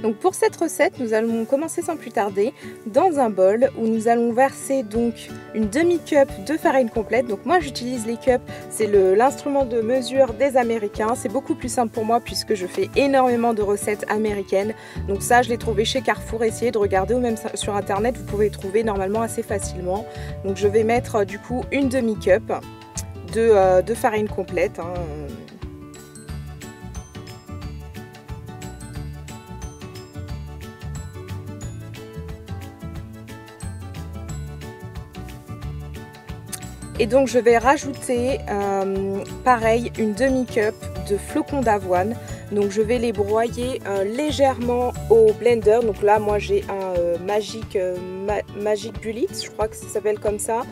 Donc pour cette recette, nous allons commencer sans plus tarder dans un bol où nous allons verser donc une demi-cup de farine complète. Donc moi j'utilise les cups, c'est l'instrument de mesure des Américains. C'est beaucoup plus simple pour moi puisque je fais énormément de recettes américaines. Donc ça je l'ai trouvé chez Carrefour, essayez de regarder ou même sur internet, vous pouvez trouver normalement assez facilement. Donc je vais mettre du coup une demi-cup de farine complète. Et donc je vais rajouter pareil une demi-cup de flocons d'avoine. Donc je vais les broyer légèrement au blender. Donc là moi j'ai un Magic Bullet, je crois que ça s'appelle comme ça.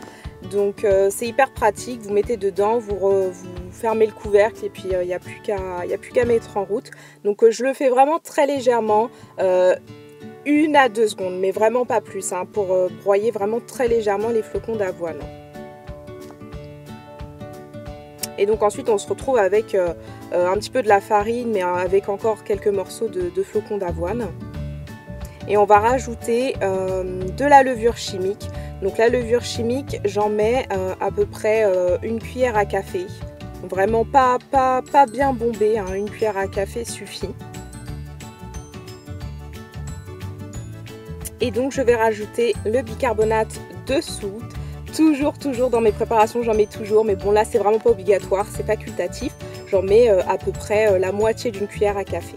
Donc c'est hyper pratique, vous mettez dedans, vous fermez le couvercle et puis il n'y a plus qu'à mettre en route. Donc je le fais vraiment très légèrement, 1 à 2 secondes, mais vraiment pas plus, hein, pour broyer vraiment très légèrement les flocons d'avoine. Et donc ensuite on se retrouve avec un petit peu de la farine, mais avec encore quelques morceaux de flocons d'avoine. Et on va rajouter de la levure chimique. Donc la levure chimique, j'en mets à peu près 1 cuillère à café. Vraiment pas bien bombé, hein, 1 cuillère à café suffit. Et donc je vais rajouter le bicarbonate de soude. Toujours dans mes préparations j'en mets toujours, mais bon là c'est vraiment pas obligatoire, c'est facultatif. J'en mets à peu près la moitié d'1 cuillère à café.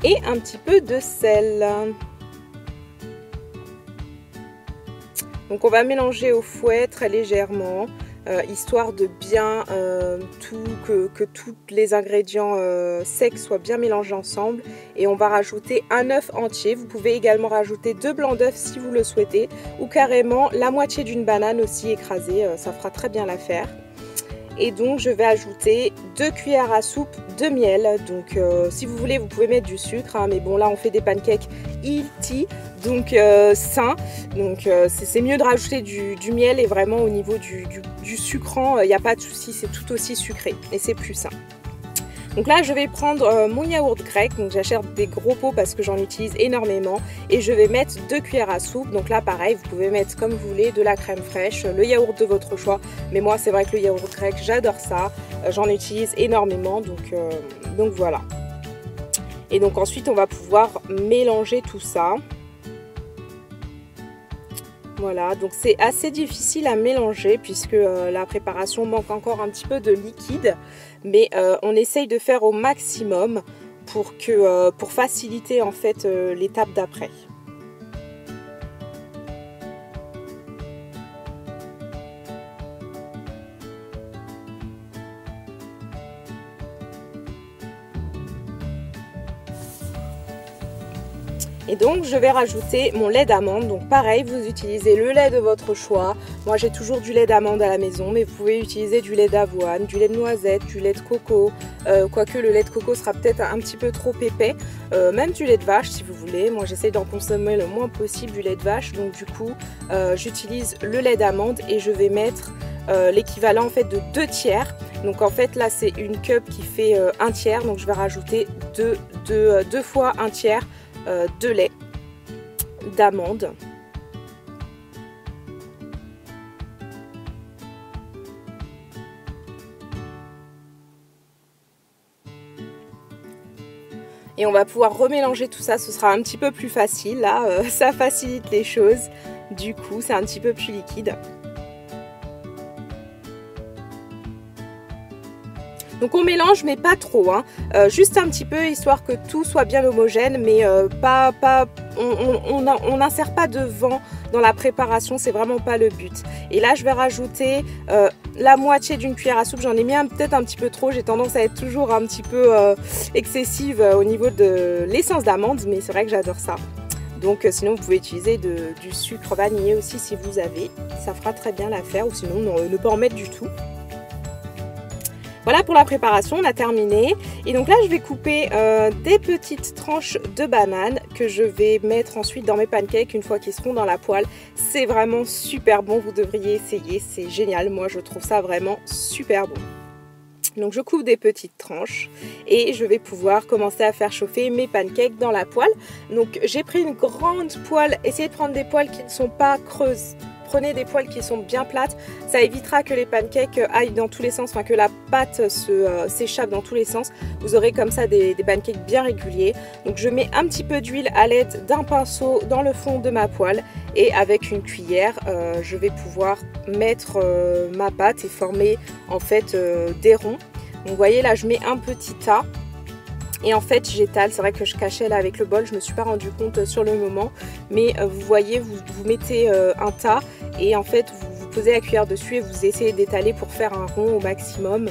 Et un petit peu de sel. Donc on va mélanger au fouet très légèrement, histoire de bien que tous les ingrédients secs soient bien mélangés ensemble. Et on va rajouter un œuf entier. Vous pouvez également rajouter 2 blancs d'œufs si vous le souhaitez, ou carrément la moitié d'une banane aussi écrasée, ça fera très bien l'affaire. Et donc je vais ajouter 2 cuillères à soupe de miel. Donc si vous voulez vous pouvez mettre du sucre, hein, mais bon là on fait des pancakes healthy, donc sain. Donc c'est mieux de rajouter du miel, et vraiment au niveau du sucrant, il n'y a pas de souci, c'est tout aussi sucré et c'est plus sain. Donc là je vais prendre mon yaourt grec, donc j'achète des gros pots parce que j'en utilise énormément, et je vais mettre 2 cuillères à soupe. Donc là pareil, vous pouvez mettre comme vous voulez, de la crème fraîche, le yaourt de votre choix, mais moi c'est vrai que le yaourt grec j'adore ça, j'en utilise énormément, donc voilà. Et donc ensuite on va pouvoir mélanger tout ça. Voilà, donc c'est assez difficile à mélanger puisque la préparation manque encore un petit peu de liquide, mais on essaye de faire au maximum pour faciliter en fait l'étape d'après. Et donc je vais rajouter mon lait d'amande. Donc pareil, vous utilisez le lait de votre choix. Moi j'ai toujours du lait d'amande à la maison, mais vous pouvez utiliser du lait d'avoine, du lait de noisette, du lait de coco. Quoique le lait de coco sera peut-être un petit peu trop épais. Même du lait de vache si vous voulez. Moi j'essaye d'en consommer le moins possible du lait de vache. Donc du coup j'utilise le lait d'amande et je vais mettre l'équivalent en fait de 2 tiers. Donc en fait là c'est une cup qui fait 1 tiers. Donc je vais rajouter 2 fois 1 tiers de lait d'amande. Et on va pouvoir remélanger tout ça, ce sera un petit peu plus facile là, ça facilite les choses, du coup c'est un petit peu plus liquide. Donc on mélange mais pas trop, hein. Juste un petit peu histoire que tout soit bien homogène, mais on n'insère pas de vent dans la préparation, c'est vraiment pas le but. Et là je vais rajouter la moitié d'une cuillère à soupe, j'en ai mis peut-être un petit peu trop, j'ai tendance à être toujours un petit peu excessive au niveau de l'essence d'amande, mais c'est vrai que j'adore ça. Donc sinon vous pouvez utiliser du sucre vanillé aussi si vous avez, ça fera très bien l'affaire, ou sinon ne pas en mettre du tout. Voilà pour la préparation, on a terminé. Et donc là je vais couper des petites tranches de banane que je vais mettre ensuite dans mes pancakes une fois qu'ils seront dans la poêle. C'est vraiment super bon, vous devriez essayer, c'est génial, moi je trouve ça vraiment super bon. Donc je coupe des petites tranches et je vais pouvoir commencer à faire chauffer mes pancakes dans la poêle. Donc j'ai pris une grande poêle, essayez de prendre des poêles qui ne sont pas creuses. Prenez des poêles qui sont bien plates, ça évitera que les pancakes aillent dans tous les sens, enfin que la pâte s'échappe dans tous les sens. Vous aurez comme ça des pancakes bien réguliers. Donc je mets un petit peu d'huile à l'aide d'un pinceau dans le fond de ma poêle et avec une cuillère, je vais pouvoir mettre ma pâte et former en fait des ronds. Donc vous voyez là, je mets un petit tas. Et en fait j'étale, c'est vrai que je cachais là avec le bol, je ne me suis pas rendu compte sur le moment. Mais vous voyez, vous mettez un tas et en fait vous posez la cuillère dessus et vous essayez d'étaler pour faire un rond au maximum.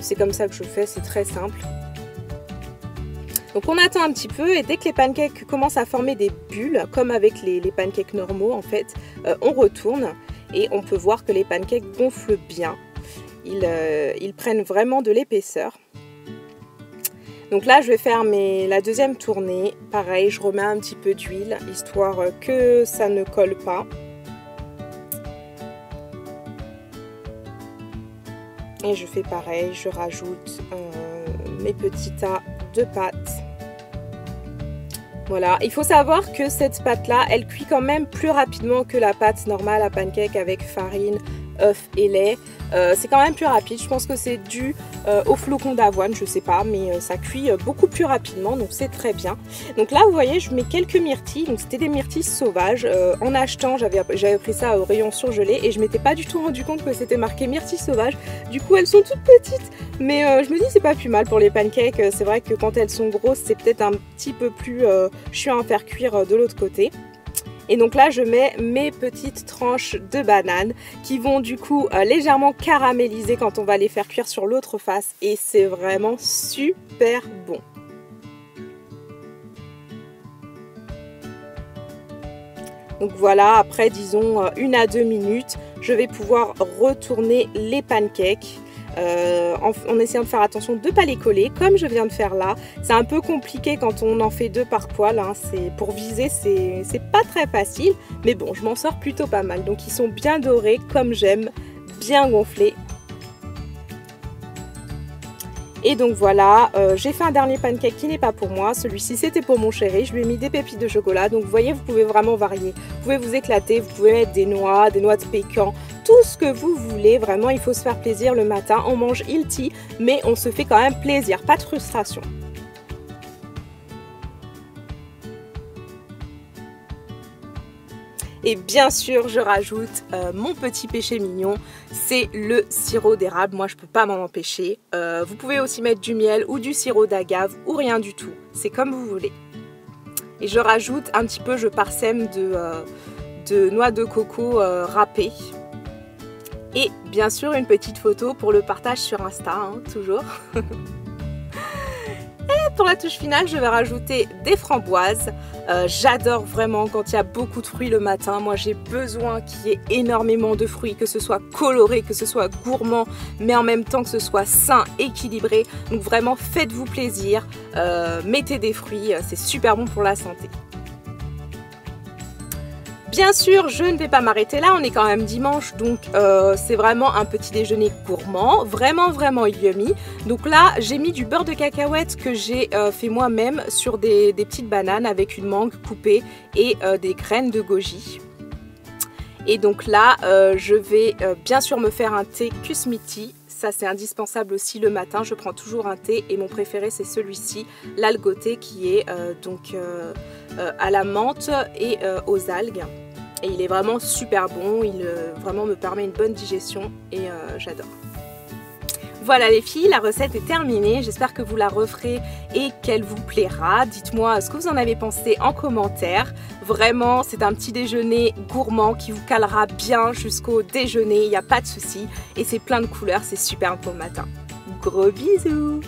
C'est comme ça que je fais, c'est très simple. Donc on attend un petit peu et dès que les pancakes commencent à former des bulles, comme avec les pancakes normaux en fait, on retourne et on peut voir que les pancakes gonflent bien. Ils prennent vraiment de l'épaisseur. Donc là je vais faire la deuxième tournée, pareil je remets un petit peu d'huile histoire que ça ne colle pas. Et je fais pareil, je rajoute mes petits tas de pâte. Voilà, il faut savoir que cette pâte là, elle cuit quand même plus rapidement que la pâte normale à pancake avec farine, œufs et lait. C'est quand même plus rapide, je pense que c'est dû au flocon d'avoine, je sais pas, mais ça cuit beaucoup plus rapidement, donc c'est très bien. Donc là vous voyez je mets quelques myrtilles, donc c'était des myrtilles sauvages. En achetant j'avais pris ça au rayon surgelé et je m'étais pas du tout rendu compte que c'était marqué myrtilles sauvages. Du coup elles sont toutes petites, mais je me dis c'est pas plus mal pour les pancakes. C'est vrai que quand elles sont grosses c'est peut-être un petit peu plus chiant à faire cuire de l'autre côté. Et donc là je mets mes petites tranches de bananes qui vont du coup légèrement caraméliser quand on va les faire cuire sur l'autre face et c'est vraiment super bon. Donc voilà, après disons 1 à 2 minutes, je vais pouvoir retourner les pancakes. En essayant de faire attention de ne pas les coller comme je viens de faire là. C'est un peu compliqué quand on en fait 2 par poêle, hein. Pour viser c'est pas très facile, mais bon je m'en sors plutôt pas mal. Donc ils sont bien dorés comme j'aime, bien gonflés. Et donc voilà, j'ai fait un dernier pancake qui n'est pas pour moi, celui-ci c'était pour mon chéri, je lui ai mis des pépites de chocolat, donc vous voyez vous pouvez vraiment varier, vous pouvez vous éclater, vous pouvez mettre des noix de pécan, tout ce que vous voulez, vraiment il faut se faire plaisir le matin, on mange healthy, mais on se fait quand même plaisir, pas de frustration. Et bien sûr, je rajoute mon petit péché mignon, c'est le sirop d'érable. Moi, je ne peux pas m'en empêcher. Vous pouvez aussi mettre du miel ou du sirop d'agave ou rien du tout. C'est comme vous voulez. Et je rajoute un petit peu, je parsème de noix de coco râpée. Et bien sûr, une petite photo pour le partage sur Insta, hein, toujours. Pour la touche finale, je vais rajouter des framboises. J'adore vraiment quand il y a beaucoup de fruits le matin. Moi, j'ai besoin qu'il y ait énormément de fruits, que ce soit coloré, que ce soit gourmand, mais en même temps que ce soit sain, équilibré. Donc vraiment, faites-vous plaisir. Mettez des fruits, c'est super bon pour la santé. Bien sûr, je ne vais pas m'arrêter là, on est quand même dimanche, donc c'est vraiment un petit déjeuner gourmand, vraiment yummy. Donc là, j'ai mis du beurre de cacahuète que j'ai fait moi-même sur des petites bananes avec une mangue coupée et des graines de goji. Et donc là, je vais bien sûr me faire un thé Kusmiti. Ça c'est indispensable aussi le matin, je prends toujours un thé et mon préféré c'est celui-ci, l'algoté qui est à la menthe et aux algues. Et il est vraiment super bon, il vraiment me permet une bonne digestion et j'adore. Voilà les filles, la recette est terminée, j'espère que vous la referez et qu'elle vous plaira. Dites-moi ce que vous en avez pensé en commentaire. Vraiment, c'est un petit déjeuner gourmand qui vous calera bien jusqu'au déjeuner, il n'y a pas de souci. Et c'est plein de couleurs, c'est super pour le matin. Gros bisous!